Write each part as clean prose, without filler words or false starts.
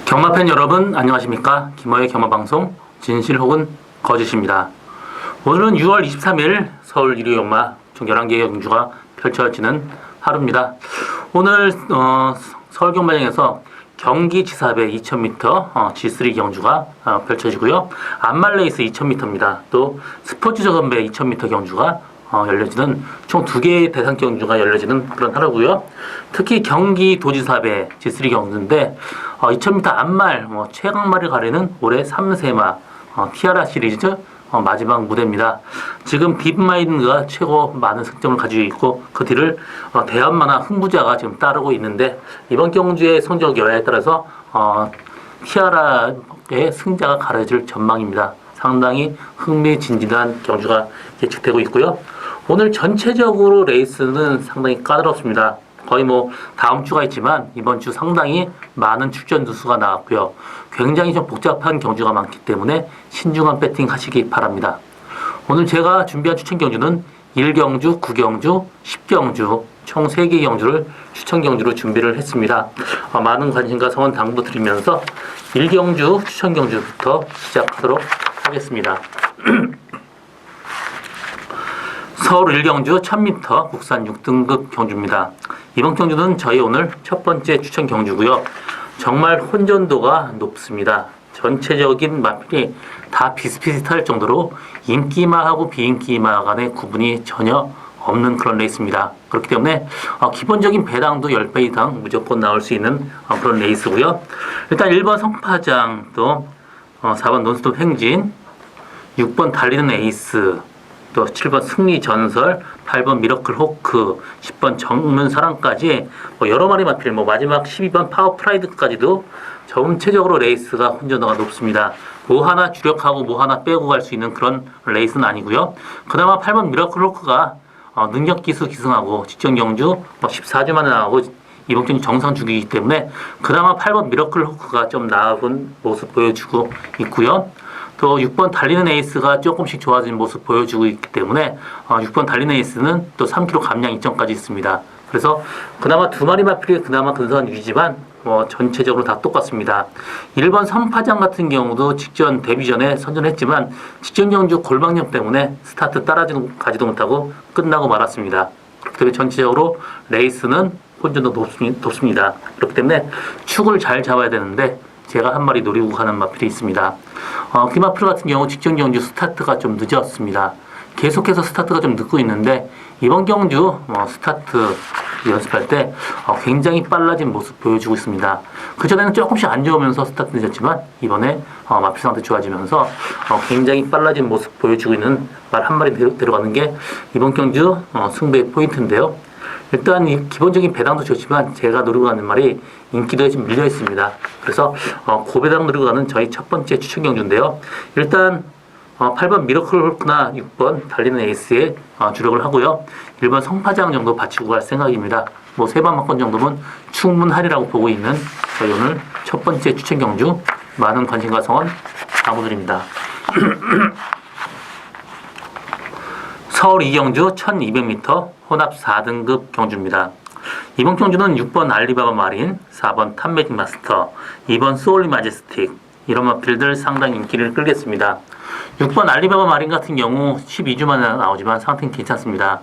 경마팬 여러분 안녕하십니까? 김어의 경마방송 진실 혹은 거짓입니다. 오늘은 6월 23일 서울 1위 경마 총 11개의 경주가 펼쳐지는 하루입니다. 오늘 서울 경마장에서 경기지사배 2000m G3 경주가 펼쳐지고요. 안말레이스 2000m입니다. 또 스포츠저선배 2000m 경주가 열려지는 총 2개의 대상 경주가 열려지는 그런 하루고요. 특히 경기도지사배 G3 경주인데 2000m 안말 최강말을 가리는 올해 3세마 티아라 시리즈 마지막 무대입니다. 지금 딥마인드가 최고 많은 승점을 가지고 있고 그 뒤를 대한만화 흥부자가 지금 따르고 있는데 이번 경주의 성적 여하에 따라서 티아라의 승자가 가려질 전망입니다. 상당히 흥미진진한 경주가 예측되고 있고요. 오늘 전체적으로 레이스는 상당히 까다롭습니다. 거의 다음 주가 있지만 이번 주 상당히 많은 출전 누수가 나왔고요. 굉장히 좀 복잡한 경주가 많기 때문에 신중한 배팅 하시기 바랍니다. 오늘 제가 준비한 추천 경주는 1경주, 9경주, 10경주 총 3개의 경주를 추천 경주로 준비를 했습니다. 많은 관심과 성원 당부드리면서 1경주 추천 경주부터 시작하도록 하겠습니다. 서울 1경주 1000m 국산 6등급 경주입니다. 이번 경주는 저희 오늘 첫 번째 추천 경주고요. 정말 혼전도가 높습니다. 전체적인 마필이 다 비슷비슷할 정도로 인기마하고 비인기마 간의 구분이 전혀 없는 그런 레이스입니다. 그렇기 때문에 기본적인 배당도 10배 이상 무조건 나올 수 있는 그런 레이스고요. 일단 1번 성파장, 또 4번 논스톱 행진, 6번 달리는 에이스, 또 7번 승리전설, 8번 미러클 호크, 10번 정문사랑까지 여러 마리 마필, 마지막 12번 파워프라이드까지도 전체적으로 레이스가 혼전도가 높습니다. 뭐 하나 주력하고 뭐 하나 빼고 갈 수 있는 그런 레이스는 아니고요. 그나마 8번 미러클 호크가 능력기수 기승하고 직전 경주 14주 만에 나오고 이번 경주 정상 주기이기 때문에 그나마 8번 미러클 호크가 좀 나은 모습 보여주고 있고요. 또 6번 달리는 에이스가 조금씩 좋아진 모습 보여주고 있기 때문에 6번 달리는 에이스는 또 3kg 감량 이점까지 있습니다. 그래서 그나마 두 마리 마필이 그나마 근소한 위지만 전체적으로 다 똑같습니다. 1번 선파장 같은 경우도 직전 데뷔 전에 선전했지만 직전 경주 골방염 때문에 스타트 따라가지도 못하고 끝나고 말았습니다. 그렇기 때문에 전체적으로 레이스는 혼전도 높습니다. 그렇기 때문에 축을 잘 잡아야 되는데 제가 한 마리 노리고 가는 마필이 있습니다. 그 마필 같은 경우 직전 경주 스타트가 좀 늦었습니다. 계속해서 스타트가 좀 늦고 있는데 이번 경주 스타트 연습할 때 굉장히 빨라진 모습 보여주고 있습니다. 그전에는 조금씩 안 좋으면서 스타트 늦었지만 이번에 마필 상태 좋아지면서 굉장히 빨라진 모습 보여주고 있는 말 한 마리 데려가는 게 이번 경주 승부의 포인트인데요. 일단 이 기본적인 배당도 좋지만 제가 노리고 가는 말이 인기도에 좀 밀려 있습니다. 그래서 고배당 노리고 가는 저희 첫 번째 추천 경주인데요. 일단 8번 미러클 홀크나 6번 달리는 에이스에 주력을 하고요. 1번 성파장 정도 받치고 갈 생각입니다. 3번 막권 정도면 충분하리라고 보고 있는 저희 오늘 첫 번째 추천 경주 많은 관심과 성원 당부드립니다. 서울 2경주 1200m 혼합 4등급 경주입니다. 이번 경주는 6번 알리바바 마린, 4번 탑매직 마스터, 2번 소울리 마제스틱 이런 마필들 상당히 인기를 끌겠습니다. 6번 알리바바 마린 같은 경우 12주 만에 나오지만 상태는 괜찮습니다.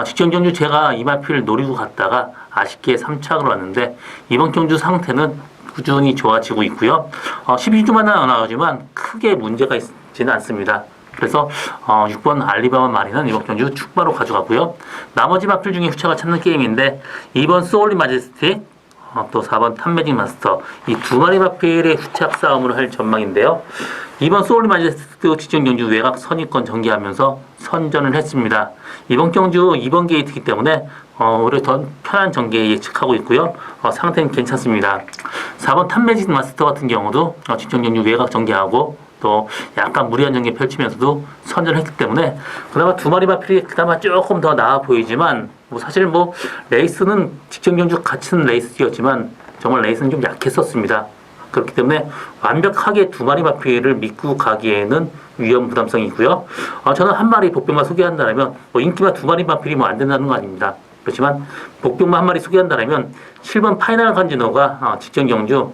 직전 경주 제가 이 마필을 노리고 갔다가 아쉽게 3착으로 왔는데 이번 경주 상태는 꾸준히 좋아지고 있고요. 12주 만에 나오지만 크게 문제가 있지는 않습니다. 그래서 6번 알리바바 마리는 이번 경주 축바로 가져가고요. 나머지 마필 중에 후차가 찾는 게임인데 2번 소울리 마제스틱, 또 4번 탑매직 마스터 이 두 마리 마필의 후착 싸움을 할 전망인데요. 2번 소울리 마제스틱도 직전 경주 외곽 선입권 전개하면서 선전을 했습니다. 이번 경주 2번 게이트이기 때문에 오히려 더 편한 전개 예측하고 있고요. 상태는 괜찮습니다. 4번 탑매직 마스터 같은 경우도 직전 경주 외곽 전개하고 또 약간 무리한 전개 펼치면서도 선전을 했기 때문에 그나마 두 마리 마필이 그나마 조금 더 나아 보이지만 사실 레이스는 직전 경주 같은 레이스였지만 정말 레이스는 좀 약했었습니다. 그렇기 때문에 완벽하게 두 마리 마필을 믿고 가기에는 위험 부담성이 있고요. 저는 한 마리 복병만 소개한다면 인기만 두 마리 마필이 안 된다는 거 아닙니다. 그렇지만 복병만 한 마리 소개한다면 7번 파이널 간지노가 직전 경주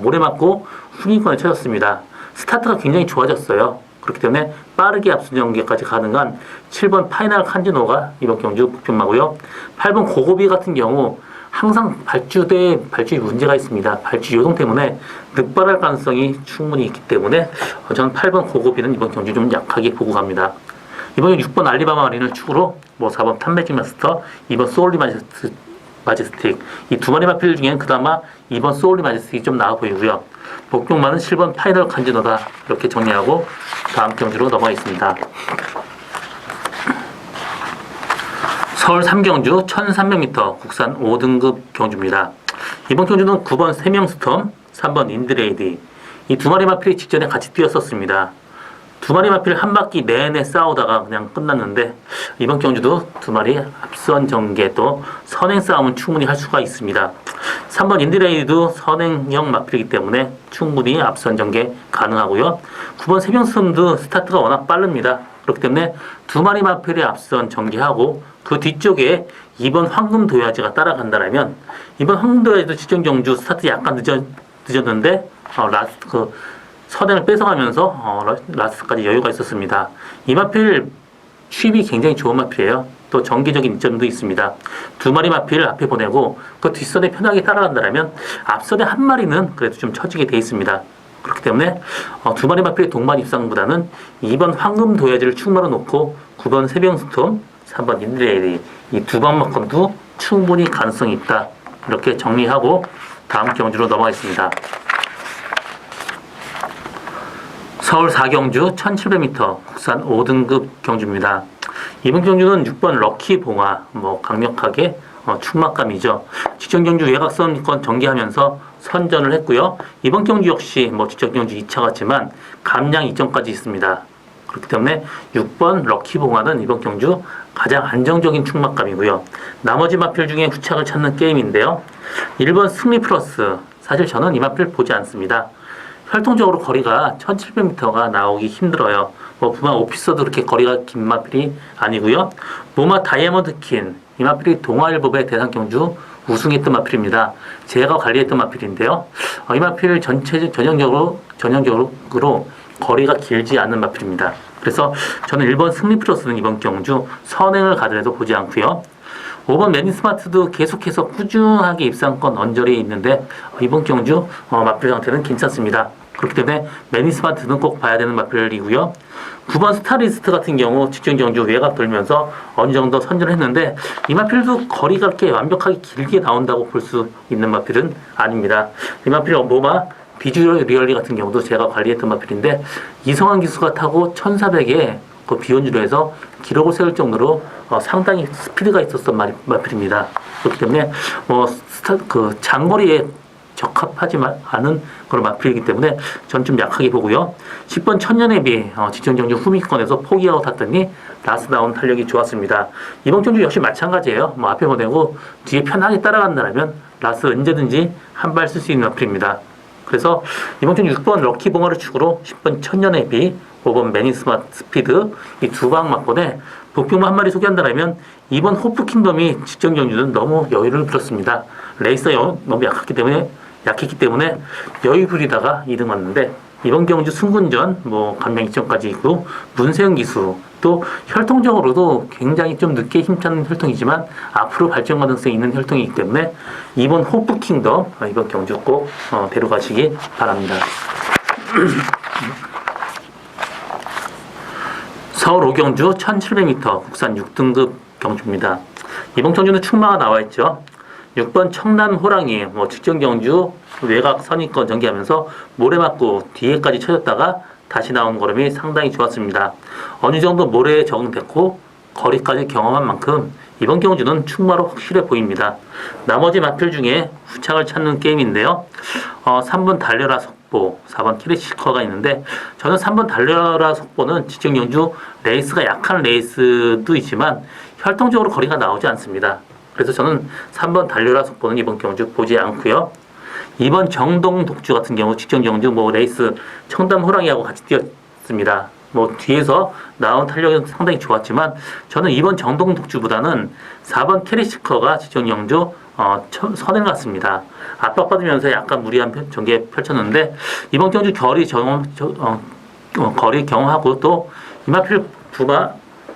모래 맞고 후진권에 쳐졌습니다. 스타트가 굉장히 좋아졌어요. 그렇기 때문에 빠르게 앞선 전개까지 가능한 7번 파이널 칸지노가 이번 경주 복병마고요. 8번 고고비 같은 경우 항상 발주대에 발주에 문제가 있습니다. 발주 요동 때문에 늑발할 가능성이 충분히 있기 때문에 저는 8번 고고비는 이번 경주 좀 약하게 보고 갑니다. 이번 6번 알리바마 마린을 축으로 4번 탐매직 마스터, 2번 소울리 마제스틱 이 두 마리 마필 중에는 그나마 2번 소울리 마제스틱이 좀 나아 보이고요. 복병만은 7번 파이널 간지노다 이렇게 정리하고 다음 경주로 넘어가겠습니다. 서울 3경주 1300m 국산 5등급 경주입니다. 이번 경주는 9번 세명스톰, 3번 인드레이디 이 두 마리 마필이 직전에 같이 뛰었었습니다. 두 마리 마필 한 바퀴 내내 싸우다가 그냥 끝났는데 이번 경주도 두 마리 앞선 전개 또 선행 싸움은 충분히 할 수가 있습니다. 3번 인드레이드도 선행형 마필이기 때문에 충분히 앞선 전개 가능하고요. 9번 세명스톰도 스타트가 워낙 빠릅니다. 그렇기 때문에 두 마리 마필이 앞선 전개하고 그 뒤쪽에 2번 황금도야지가 따라간다면 이번 황금도야지도 직전 경주 스타트 약간 늦었는데 라스트 선행을 뺏어가면서 라스트까지 여유가 있었습니다. 이 마필 취입이 굉장히 좋은 마필이에요. 또 정기적인 이점도 있습니다. 두 마리 마필을 앞에 보내고 그 뒷선에 편하게 따라간다면 앞선에 한 마리는 그래도 좀 처지게 돼 있습니다. 그렇기 때문에 두 마리 마필의 동반 입상보다는 2번 황금 도야지를 충마로 놓고 9번 세병스톰, 3번 인드레이디 이 두 방만큼도 충분히 가능성이 있다. 이렇게 정리하고 다음 경주로 넘어가겠습니다. 서울 4경주 1700m 국산 5등급 경주입니다. 이번 경주는 6번 럭키 봉화 강력하게 충막감이죠. 직전 경주 외곽선권 전개하면서 선전을 했고요. 이번 경주 역시 직전 경주 2차 같지만 감량 이점까지 있습니다. 그렇기 때문에 6번 럭키 봉화는 이번 경주 가장 안정적인 충막감이고요. 나머지 마필 중에 후착을 찾는 게임인데요. 1번 승리 플러스 사실 저는 이 마필 보지 않습니다. 혈통적으로 거리가 1700m가 나오기 힘들어요. 부마 오피서도 그렇게 거리가 긴 마필이 아니고요. 무마 다이아몬드 킨 이 마필이 동아일보배 대상 경주 우승했던 마필입니다. 제가 관리했던 마필인데요. 이 마필 전형적으로 거리가 길지 않은 마필입니다. 그래서 저는 1번 승리 플러스는 이번 경주 선행을 가더라도 보지 않고요. 5번 매니스마트도 계속해서 꾸준하게 입상권 언저리에 있는데 이번 경주 마필 상태는 괜찮습니다. 그렇기 때문에 매니스마트는 꼭 봐야 되는 마필이고요. 9번 스타리스트 같은 경우 직전 경주 외곽 돌면서 어느 정도 선전을 했는데 이 마필도 거리가 그렇게 완벽하게 길게 나온다고 볼 수 있는 마필은 아닙니다. 이 마필 모마 비주얼 리얼리 같은 경우도 제가 관리했던 마필인데 이성환 기수가 타고 1400에 그 비원주로 해서 기록을 세울 정도로 상당히 스피드가 있었던 마필입니다. 그렇기 때문에 장거리에 적합하지 않은 그런 마필이기 때문에 전 좀 약하게 보고요. 10번 천년에 비해 직전 경주 후미권에서 포기하고 탔더니 라스다운 탄력이 좋았습니다. 이번 경주 역시 마찬가지예요. 앞에 보내고 뒤에 편하게 따라간다면 라스 언제든지 한 발 쓸 수 있는 마필입니다. 그래서 이번 경주 6번 럭키 봉화를 축으로 10번 천년에 비 5번 매니스마트 스피드 이 두 방 맞건에 복병만 한 마리 소개한다면 2번 호프킹덤이 직전 경주는 너무 여유를 부렸습니다. 레이스가 너무 약했기 때문에 여유 부리다가 2등 왔는데 이번 경주 승군전 감량 이점까지 있고 문세영 기수 또 혈통적으로도 굉장히 좀 늦게 힘차는 혈통이지만 앞으로 발전 가능성이 있는 혈통이기 때문에 2번 호프킹덤 이번 경주 꼭 데려가시기 바랍니다. 서울 5경주 1700m 국산 6등급 경주입니다. 이번 경주는 충마가 나와있죠. 6번 청남 호랑이 직전 경주 외곽 선입권 전개하면서 모래 맞고 뒤에까지 쳐졌다가 다시 나온 걸음이 상당히 좋았습니다. 어느 정도 모래에 적응됐고 거리까지 경험한 만큼 이번 경주는 충마로 확실해 보입니다. 나머지 마필 중에 후착을 찾는 게임인데요. 3번 달려라 속보, 4번 키리시커가 있는데 저는 3번 달려라 속보는 직전 경주 레이스가 약한 레이스도 있지만 혈통적으로 거리가 나오지 않습니다. 그래서 저는 3번 달려라 속보는 이번 경주 보지 않고요. 2번 정동 독주 같은 경우 직전 경주 레이스 청담 호랑이하고 같이 뛰었습니다. 뭐 뒤에서 나온 탄력은 상당히 좋았지만 저는 이번 정동 독주보다는 4번 캐리시커가 직전경주 선행 같습니다. 압박받으면서 약간 무리한 전개 펼쳤는데 이번 경주 거리 경험하고 또 이마필 부마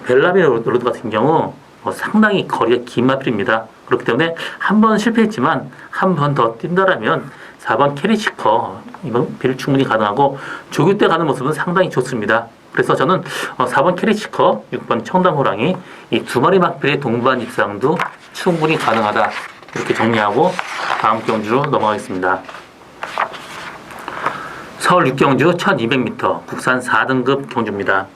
벨라미 로드 같은 경우 상당히 거리가 긴 마필입니다. 그렇기 때문에 한 번 실패했지만 한 번 더 뛴다라면 4번 캐리시커 이번 필 충분히 가능하고 조기 때 가는 모습은 상당히 좋습니다. 그래서 저는 4번 캐리시커, 6번 청담호랑이 이 두 마리 막필의 동반 입상도 충분히 가능하다. 이렇게 정리하고 다음 경주로 넘어가겠습니다. 서울 6경주 1200m 국산 4등급 경주입니다.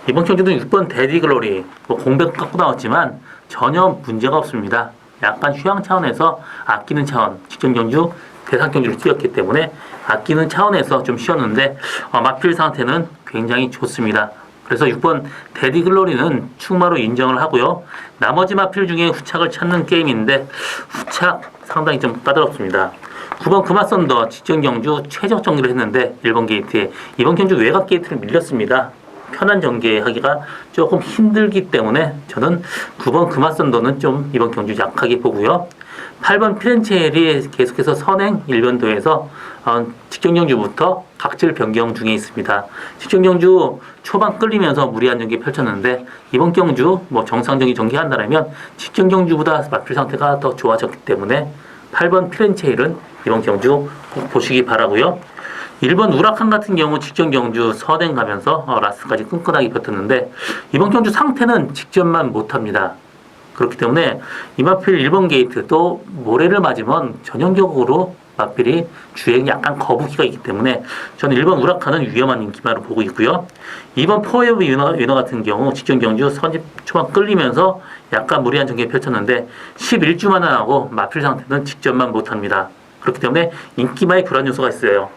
이번 경주는 6번 데디글로리 공백 갖고 나왔지만 전혀 문제가 없습니다. 약간 휴양 차원에서 아끼는 차원, 직전 경주 대상 경주를 뛰었기 때문에 아끼는 차원에서 좀 쉬었는데 막필 상태는 굉장히 좋습니다. 그래서 6번 데디글로리는 충마로 인정을 하고요. 나머지 마필 중에 후착을 찾는 게임인데 후착 상당히 좀 까다롭습니다. 9번 금화선더 직전 경주 최적 정리를 했는데 1번 게이트에 이번 경주 외곽 게이트를 밀렸습니다. 편한 전개하기가 조금 힘들기 때문에 저는 9번 금화선더는 좀 이번 경주 약하게 보고요. 8번 피렌체엘이 계속해서 선행 1변도에서 직전 경주부터 각질 변경 중에 있습니다. 직전 경주 초반 끌리면서 무리한 전개 펼쳤는데 이번 경주 정상적인 전개한다면 직전 경주보다 마필 상태가 더 좋아졌기 때문에 8번 피렌체일은 이번 경주 꼭 보시기 바라고요. 1번 우라칸 같은 경우 직전 경주 선행 가면서 라스트까지 끈끈하게 버텼는데 이번 경주 상태는 직전만 못합니다. 그렇기 때문에 이마필 1번 게이트 또 모래를 맞으면 전형적으로 마필이 주행이 약간 거북이가 있기 때문에 저는 1번 우라칸은 위험한 인기마로 보고 있고요. 2번 포에브 위너 같은 경우 직전 경주 선집 초반 끌리면서 약간 무리한 전개 펼쳤는데 11주만 하고 마필 상태는 직전만 못합니다. 그렇기 때문에 인기마의 불안 요소가 있어요.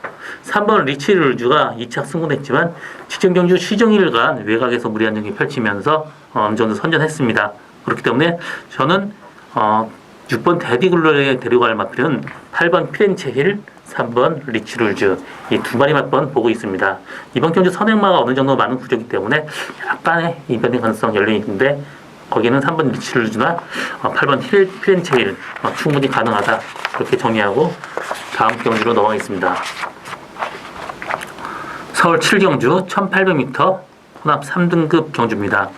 3번 리치르주가 2착 승분했지만 직전 경주 시정일간 외곽에서 무리한 전개 펼치면서 어느 정도 선전했습니다. 그렇기 때문에 저는 6번 데디글로리에 데려갈 마필은 8번 피렌체힐, 3번 리치룰즈 이 두 마리 맛번 보고 있습니다. 이번 경주 선행마가 어느 정도 많은 구조이기 때문에 약간의 이변의 가능성 열려 있는데 거기는 3번 리치룰즈나 8번 피렌체힐 충분히 가능하다. 그렇게 정리하고 다음 경주로 넘어가겠습니다. 서울 7경주 1800m 혼합 3등급 경주입니다.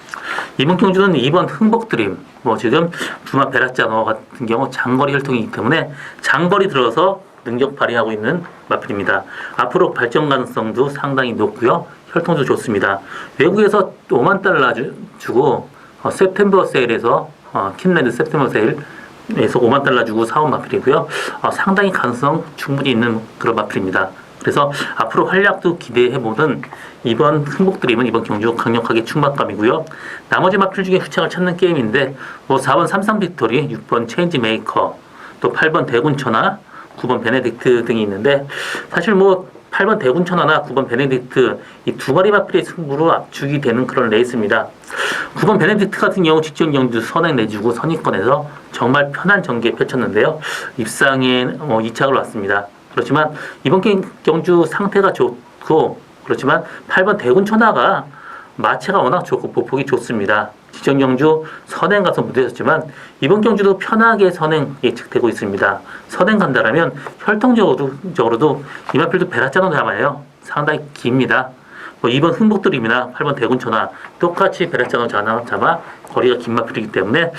이번 경주는 2번 흥복드림, 지금 부마 베라짜노 같은 경우 장거리 혈통이기 때문에 장거리 들어서 능력 발휘하고 있는 마필입니다. 앞으로 발전 가능성도 상당히 높고요. 혈통도 좋습니다. 외국에서 5만 달러 주고 세프템버 세일에서 킨랜드 세프템버 세일에서 5만 달러 주고 사온 마필이고요. 상당히 가능성 충분히 있는 그런 마필입니다. 그래서 앞으로 활약도 기대해보는 이번 흥복드림은 이번 경주 강력하게 충만감이고요. 나머지 마필 중에 후착을 찾는 게임인데 4번 삼성빅토리, 6번 체인지 메이커, 또 8번 대군천하, 9번 베네딕트 등이 있는데 사실 8번 대군천하나 9번 베네딕트 이 두 마리 마필의 승부로 압축이 되는 그런 레이스입니다. 9번 베네딕트 같은 경우 직전 경주 선행 내주고 선입권에서 정말 편한 전개 펼쳤는데요. 입상에 2착을 왔습니다. 그렇지만 이번 경주 상태가 좋고 그렇지만 8번 대군천하가 마체가 워낙 좋고 보폭이 좋습니다. 직전 경주 선행 가서 못했었지만 이번 경주도 편하게 선행 예측되고 있습니다. 선행 간다라면 혈통적으로도 이마필도 베라짜노 잡아요. 상당히 깁니다. 2번 흥복드림이나 8번 대군천하 똑같이 베라짜노 잡아 거리가 긴 마필이기 때문에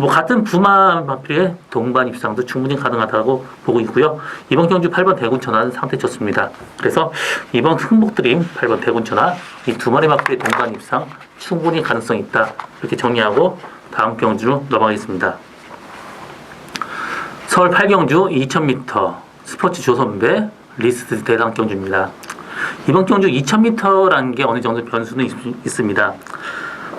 같은 부마 마필의 동반 입상도 충분히 가능하다고 보고 있고요. 이번 경주 8번 대군천하는 상태 좋습니다. 그래서 이번 흥복드림 8번 대군천하 이 두 마리 마필의 동반 입상 충분히 가능성이 있다. 이렇게 정리하고 다음 경주로 넘어가겠습니다. 서울 8경주 2000m 스포츠 조선배 리스트 대상 경주입니다. 이번 경주 2000m라는 게 어느 정도 변수는 있습니다.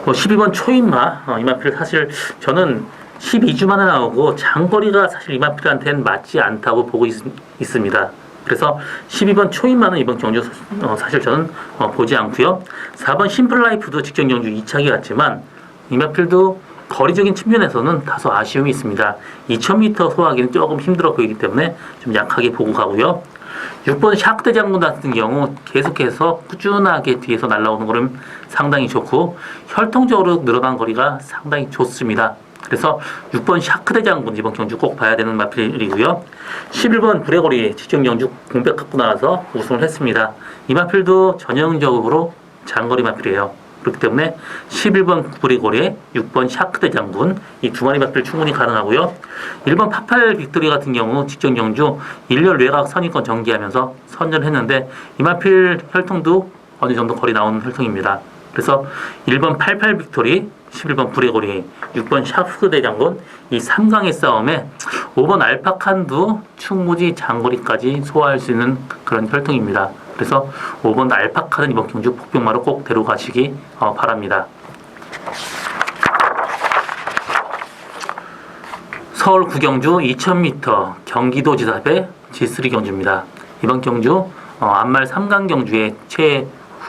12번 초인마, 이마필 사실 저는 12주만에 나오고 장거리가 사실 이마필한테는 맞지 않다고 보고 있습니다. 그래서 12번 초인마는 이번 경주 사실 저는 보지 않고요. 4번 심플라이프도 직전 경주 2착이 갔지만 이마필도 거리적인 측면에서는 다소 아쉬움이 있습니다. 2000m 소화하기는 조금 힘들어 보이기 때문에 좀 약하게 보고 가고요. 6번 샤크대 장군 같은 경우 계속해서 꾸준하게 뒤에서 날아오는 거는 상당히 좋고 혈통적으로 늘어난 거리가 상당히 좋습니다. 그래서 6번 샤크대 장군 이번 경주 꼭 봐야 되는 마필이고요. 11번 브레거리 직전 경주 공백 갖고 나와서 우승을 했습니다. 이 마필도 전형적으로 장거리 마필이에요. 그렇기 때문에 11번 브레거리, 6번 샤크대 장군 이 두 마리 마필 충분히 가능하고요. 1번 파팔 빅토리 같은 경우 직전 경주 1열 외곽 선입권 전개하면서 선전했는데 이 마필 혈통도 어느 정도 거리 나오는 혈통입니다. 그래서 1번 88 빅토리, 11번 브레거리, 6번 샤크대 장군 이 3강의 싸움에 5번 알파칸도 충분히 장거리까지 소화할 수 있는 그런 혈통입니다. 그래서 5번 알파칸은 이번 경주 복병마로 꼭 데려가시기 바랍니다. 서울 구경주 2000m 경기도 지사배 G3 경주입니다. 이번 경주 안말 3강 경주의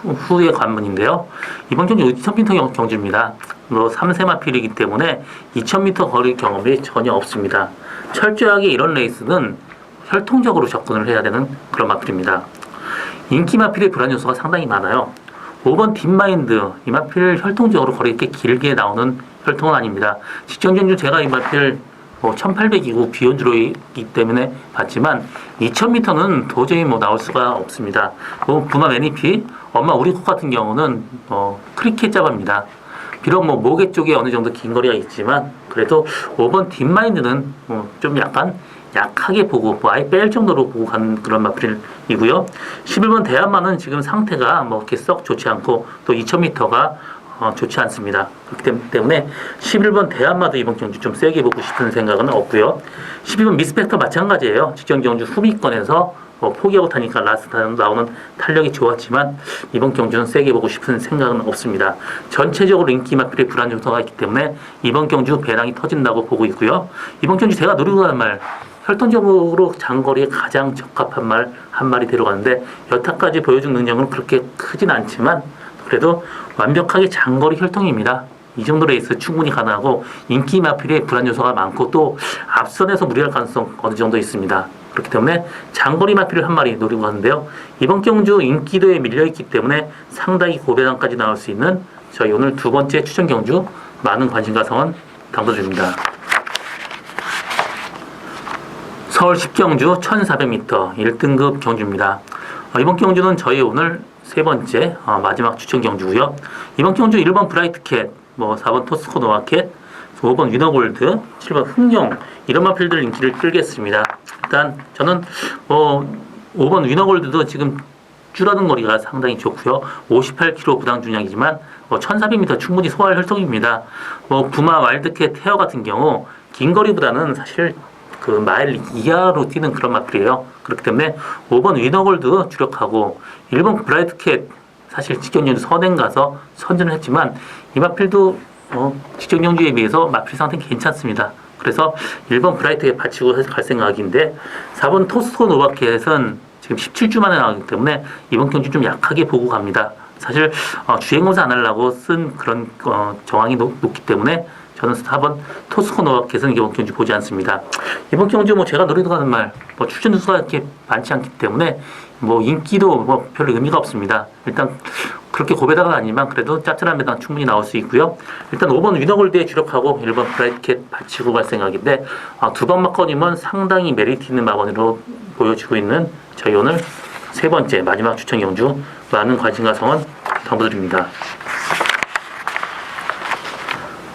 후의 관문인데요. 이번 경주 2000m 경주입니다. 3세 마필이기 때문에 2000m 거리 경험이 전혀 없습니다. 철저하게 이런 레이스는 혈통적으로 접근을 해야 되는 그런 마필입니다. 인기 마필의 불안 요소가 상당히 많아요. 5번 딥마인드 이 마필 혈통적으로 거리 이렇게 길게 나오는 혈통은 아닙니다. 직전 경주 제가 이 마필 1800이고 비욘즈로이기 때문에 봤지만 2000m는 도저히 나올 수가 없습니다. 부마 매니피, 엄마 우리꽃 같은 경우는 크리켓 잡아입니다. 비록 목에 쪽에 어느 정도 긴 거리가 있지만 그래도 5번 딥마인드는 좀 약간 약하게 보고 아예 뺄 정도로 보고 가는 그런 마필이고요. 11번 대한마는 지금 상태가 이렇게 썩 좋지 않고 또 2000m가 좋지 않습니다. 그렇기 때문에 11번 대한마도 이번 경주 좀 세게 보고 싶은 생각은 없고요. 12번 미스펙터 마찬가지예요. 직전 경주 후미권에서 포기하고 타니까 라스트 나오는 탄력이 좋았지만 이번 경주는 세게 보고 싶은 생각은 없습니다. 전체적으로 인기 마필의 불안 요소가 있기 때문에 이번 경주 배당이 터진다고 보고 있고요. 이번 경주 제가 노리고 가는 말 혈통적으로 장거리에 가장 적합한 말 한 마리 데려가는데 여타까지 보여준 능력은 그렇게 크진 않지만 그래도 완벽하게 장거리 혈통입니다. 이 정도 레이스 충분히 가능하고 인기 마필의 불안 요소가 많고 또 앞선에서 무리할 가능성 어느 정도 있습니다. 그렇기 때문에 장거리 마필을 한 마리 노리고 가는데요. 이번 경주 인기도에 밀려있기 때문에 상당히 고배당까지 나올 수 있는 저희 오늘 두 번째 추천 경주 많은 관심과 성원 당도드립니다. 서울 10경주 1400m 1등급 경주입니다. 이번 경주는 저희 오늘 세 번째 마지막 추천 경주고요. 이번 경주 1번 브라이트캣, 4번 토스코 노아캣, 5번 위너골드, 7번 흥룡 이런 마필들 인기를 끌겠습니다. 일단 저는 5번 위너골드도 지금 줄어든 거리가 상당히 좋고요. 58kg 부당 중량이지만 1400m 충분히 소화할 혈통입니다. 부마 와일드캣 테어 같은 경우 긴 거리보다는 사실 그 마일 이하로 뛰는 그런 마필이에요. 그렇기 때문에 5번 위너골드 주력하고 1번 브라이트캣 사실 직전 경주 선행 가서 선전을 했지만 이 마필도 직전 경주에 비해서 마필 상태는 괜찮습니다. 그래서 1번 브라이트캣 받치고 갈 생각인데 4번 토스코 노바켓은 지금 17주 만에 나가기 때문에 이번 경주 좀 약하게 보고 갑니다. 사실 주행검사 안 하려고 쓴 그런 정황이 높기 때문에 저는 4번 토스코 노바켓은 이번 경주 보지 않습니다. 이번 경주 제가 노리고 가는 말 추천 수가 이렇게 많지 않기 때문에 인기도 별로 의미가 없습니다. 일단 그렇게 고배당은 아니지만 그래도 짭짤한 배당 충분히 나올 수 있고요. 일단 5번 위너골드에 주력하고 1번 브라이트캣 받치고 갈 생각인데 두 번 막건이면 상당히 메리트 있는 마건으로 보여지고 있는 저희 오늘 세 번째 마지막 추천 경주 많은 관심과 성원 당부드립니다.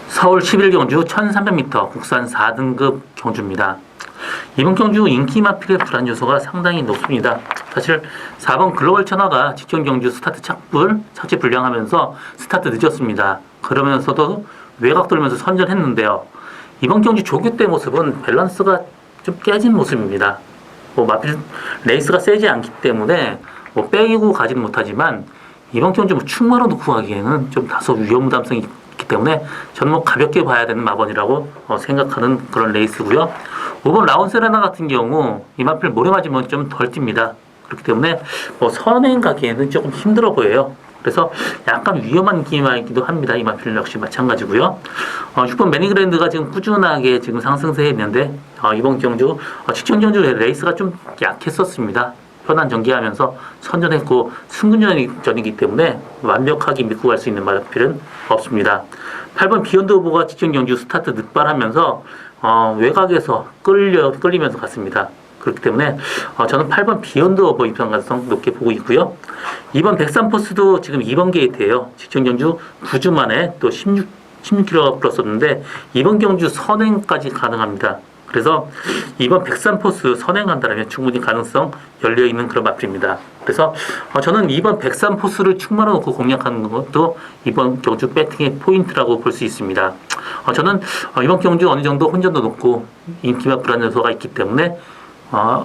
서울 11경주 1300m 국산 4등급 경주입니다. 이번 경주 인기 마필의 불안 요소가 상당히 높습니다. 사실 4번 글로벌 천하가 직전 경주 스타트 착지 불량하면서 스타트 늦었습니다. 그러면서도 외곽 돌면서 선전했는데요. 이번 경주 조교 때 모습은 밸런스가 좀 깨진 모습입니다. 마필 레이스가 세지 않기 때문에 빼고 가지는 못하지만 이번 경주 충마로 놓고 가기에는 좀 다소 위험 부담성이 있기 때문에 저는 가볍게 봐야 되는 마번이라고 생각하는 그런 레이스고요. 5번 라운세라나 같은 경우 이 마필 모래 맞으면 좀 덜 뜁니다. 그렇기 때문에 선행 가기에는 조금 힘들어 보여요. 그래서 약간 위험한 기마이기도 합니다. 이 마필 역시 마찬가지고요. 6번 매니그랜드가 지금 꾸준하게 지금 상승세에 있는데 이번 경주 직전 경주 레이스가 좀 약했었습니다. 현안 전개하면서 선전했고 승근전이기 때문에 완벽하게 믿고 갈 수 있는 마필은 없습니다. 8번 비욘드 후보가 직전 경주 스타트 늑발하면서 외곽에서 끌리면서 갔습니다. 그렇기 때문에 저는 8번 비욘드 오버 입상 가능성 높게 보고 있고요. 2번 백삼포스도 지금 2번 게이트예요. 직전 경주 9주 만에 또 16km가 풀었었는데 이번 경주 선행까지 가능합니다. 그래서 이번 백삼포스 선행한다면 충분히 가능성 열려있는 그런 마필입니다. 그래서 저는 이번 백삼포스를 충만해 놓고 공략하는 것도 이번 경주 배팅의 포인트라고 볼 수 있습니다. 저는 이번 경주 어느 정도 혼전도 높고 인기가 불안 요소가 있기 때문에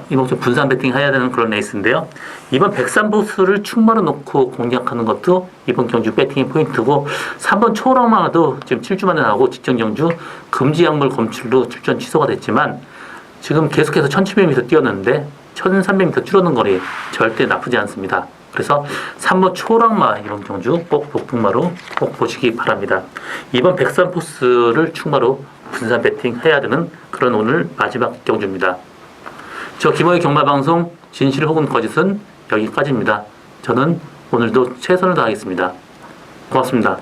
이번 주 분산 배팅 해야 되는 그런 레이스인데요. 이번 백삼포스를 충만해 놓고 공략하는 것도 이번 경주 배팅의 포인트고 3번 초록마도 지금 7주 만에 나오고 직전 경주 금지 약물 검출로 출전 취소가 됐지만 지금 계속해서 1700m 뛰었는데 1300m 줄어든 거리 절대 나쁘지 않습니다. 그래서 3번 초록마 이번 경주 꼭 복등마로 꼭 보시기 바랍니다. 이번 백삼포스를 충마로 분산 배팅 해야 되는 그런 오늘 마지막 경주입니다. 저 김호의 경마방송 진실 혹은 거짓은 여기까지입니다. 저는 오늘도 최선을 다하겠습니다. 고맙습니다.